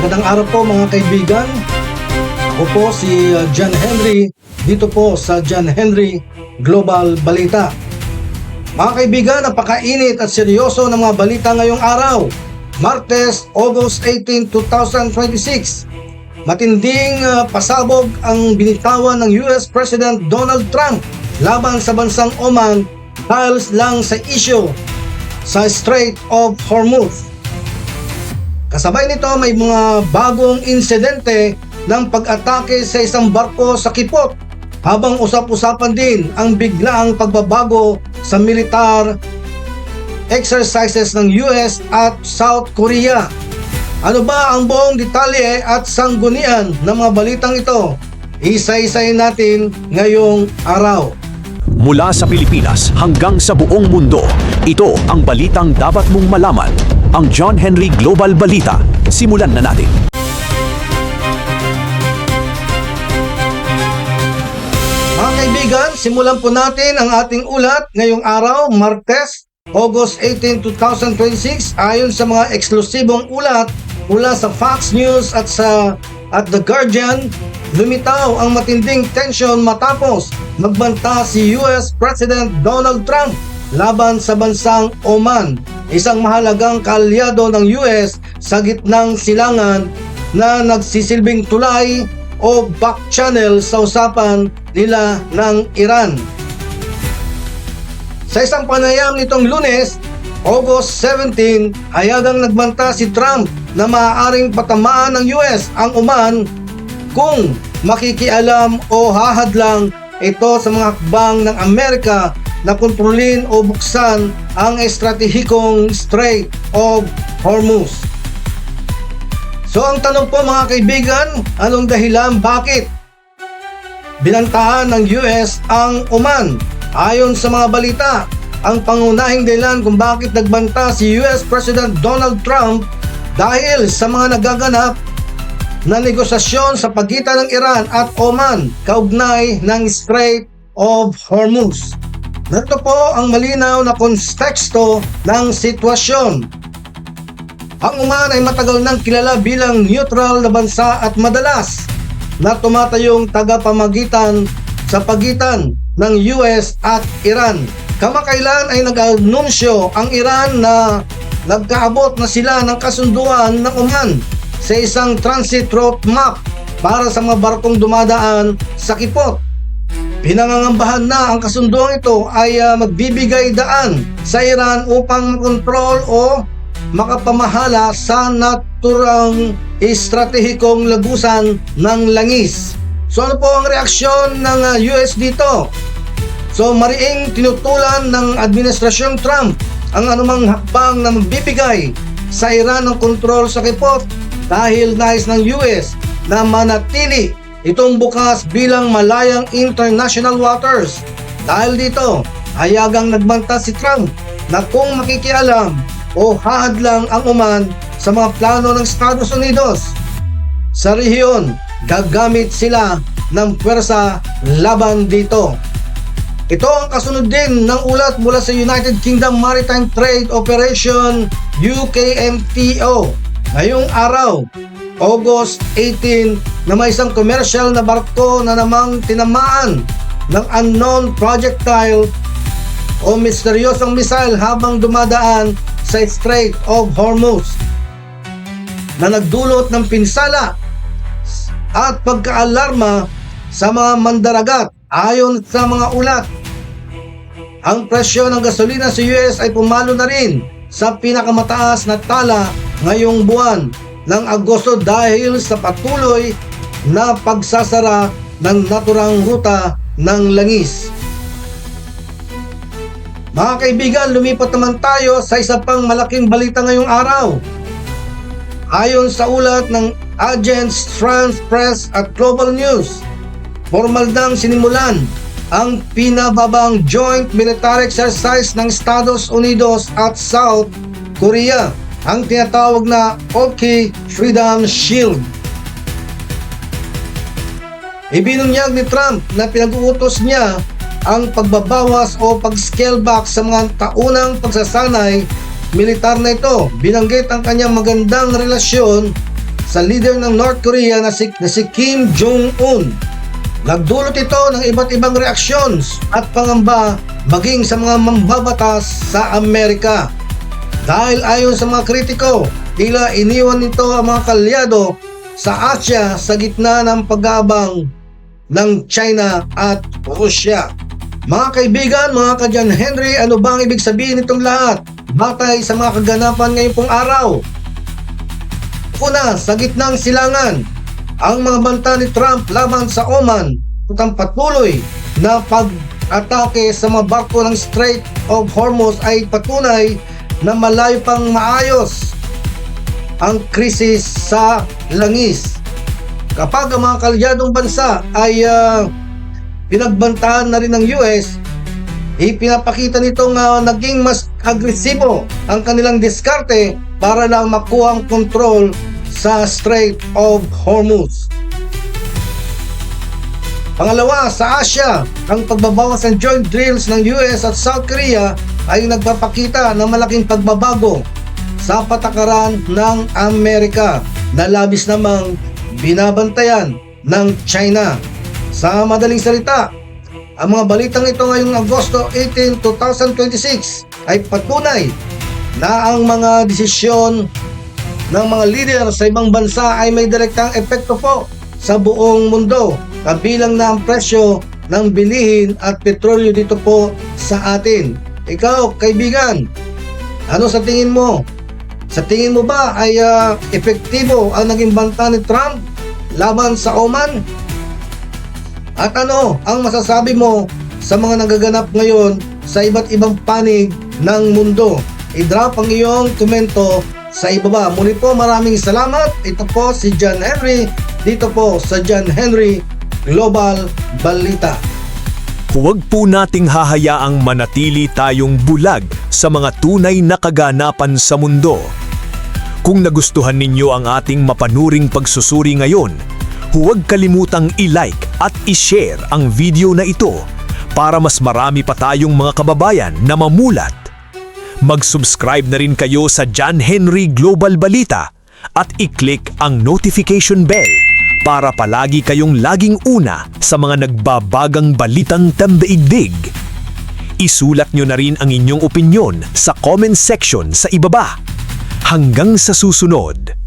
Magandang araw po mga kaibigan. Ako po si John Henry dito po sa John Henry Global Balita. Mga kaibigan, napakainit at seryoso ng mga balita ngayong araw. Martes, August 18, 2026. Matinding pasabog ang binitawan ng US President Donald Trump laban sa bansang Oman dahil lang sa issue sa Strait of Hormuz. Kasabay nito may mga bagong insidente ng pag-atake sa isang barko sa Kipot, habang usap-usapan din ang biglaang pagbabago sa militar exercises ng US at South Korea. Ano ba ang buong detalye at sanggunian ng mga balitang ito? Isa-isayin natin ngayong araw. Mula sa Pilipinas hanggang sa buong mundo, ito ang balitang dapat mong malaman. Ang John Henry Global Balita. Simulan na natin. Mga kaibigan, simulan po natin ang ating ulat ngayong araw, Martes, August 18, 2026. Ayon sa mga eksklusibong ulat mula sa Fox News at The Guardian, lumitaw ang matinding tensyon matapos magbanta si US President Donald Trump laban sa bansang Oman, isang mahalagang kaalyado ng US sa gitnang silangan na nagsisilbing tulay o back channel sa usapan nila ng Iran. Sa isang panayam nitong Lunes, August 17, hayagang nagbanta si Trump na maaaring patamaan ng US ang Oman kung makikialam o hahadlang ito sa mga hakbang ng Amerika na kontrolin o buksan ang estratehikong Strait of Hormuz. So ang tanong po mga kaibigan, anong dahilan bakit binantahan ng US ang Oman? Ayon sa mga balita, ang pangunahing dahilan kung bakit nagbanta si US President Donald Trump dahil sa mga nagaganap na negosasyon sa pagitan ng Iran at Oman kaugnay ng Strait of Hormuz. Narito po ang malinaw na konteksto ng sitwasyon. Ang Oman ay matagal nang kilala bilang neutral na bansa at madalas na tumatayong tagapamagitan sa pagitan ng US at Iran. Kamakailan ay nag-anunsyo ang Iran na nagkaabot na sila ng kasunduan ng Oman sa isang transit route map para sa mga barkong dumadaan sa Kipot. Pinangangambahan na ang kasunduang ito ay magbibigay daan sa Iran upang makontrol o makapamahala sa naturang estratehikong lagusan ng langis. So ano po ang reaksyon ng US dito? So mariing tinutulan ng Administrasyong Trump ang anumang hakbang na magbibigay sa Iran ng kontrol sa Kipot dahil nais ng US na manatili itong bukas bilang malayang international waters. Dahil dito, hayagang nagbanta si Trump na kung makikialam o hahadlang ang Oman sa mga plano ng Estados Unidos sa rehiyon, gagamit sila ng puwersa laban dito. Ito ang kasunod din ng ulat mula sa United Kingdom Maritime Trade Operation UKMTO ngayong araw, August 18, na may isang commercial na barko na namang tinamaan ng unknown projectile o misteryosong missile habang dumadaan sa Strait of Hormuz na nagdulot ng pinsala at pagkaalarma sa mga mandaragat. Ayon sa mga ulat, ang presyo ng gasolina sa US ay pumalo na rin sa pinakamataas na tala ngayong buwan ng Agosto dahil sa patuloy na pagsasara ng naturang ruta ng langis. Mga kaibigan, lumipat naman tayo sa isa pang malaking balita ngayong araw. Ayon sa ulat ng Agence France Presse at Global News, formal nang sinimulan ang pinababang joint military exercise ng Estados Unidos at South Korea, ang tinatawag na Oki Freedom Shield. Ibinunyag ni Trump na pinag-uutos niya ang pagbabawas o pag-scale back sa mga taunang pagsasanay militar na ito. Binanggit ang kanyang magandang relasyon sa leader ng North Korea na si Kim Jong-un. Nagdulot ito ng iba't ibang reactions at pangamba maging sa mga mambabatas sa Amerika. Dahil ayon sa mga kritiko, tila iniwan nito ang mga kalyado sa Asya sa gitna ng pag-aabang ng China at Russia. Mga kaibigan, mga ka-John Henry, ano bang ibig sabihin nitong lahat? Batay sa mga kaganapan ngayong pong araw. Una, sa gitnang silangan, ang mga banta ni Trump laban sa Oman at ang patuloy na pag-atake sa mga barko ng Strait of Hormuz ay patunay na malayo pang maayos ang krisis sa langis. Kapag ang mga kalyadong bansa ay pinagbantahan na rin ng US, ipinapakita nitong naging mas agresibo ang kanilang diskarte para lang makuha ang kontrol sa Strait of Hormuz. Pangalawa, sa Asia, ang pagbabawas ng joint drills ng US at South Korea ay nagpapakita ng malaking pagbabago sa patakaran ng Amerika na labis namang binabantayan ng China. Sa madaling salita, ang mga balitang ito ngayong Agosto 18, 2026 ay patunay na ang mga desisyon ng mga leader sa ibang bansa ay may direktang epekto po sa buong mundo, kabilang na ang presyo ng bilihin at petrolyo dito po sa atin. Ikaw, kaibigan, ano sa tingin mo? Sa tingin mo ba ay epektibo ang naging banta ni Trump laban sa Oman? At ano ang masasabi mo sa mga nagaganap ngayon sa iba't ibang panig ng mundo? I-drop ang iyong komento sa ibaba. Muli po, maraming salamat. Ito po si John Henry, dito po sa John Henry Global Balita. Huwag po nating hahayaang manatili tayong bulag sa mga tunay na kaganapan sa mundo. Kung nagustuhan ninyo ang ating mapanuring pagsusuri ngayon, huwag kalimutang i-like at i-share ang video na ito para mas marami pa tayong mga kababayan na mamulat. Mag-subscribe na rin kayo sa John Henry Global Balita at i-click ang notification bell para palagi kayong laging una sa mga nagbabagang balitang tambaigdig. Isulat nyo na rin ang inyong opinyon sa comment section sa ibaba. Hanggang sa susunod.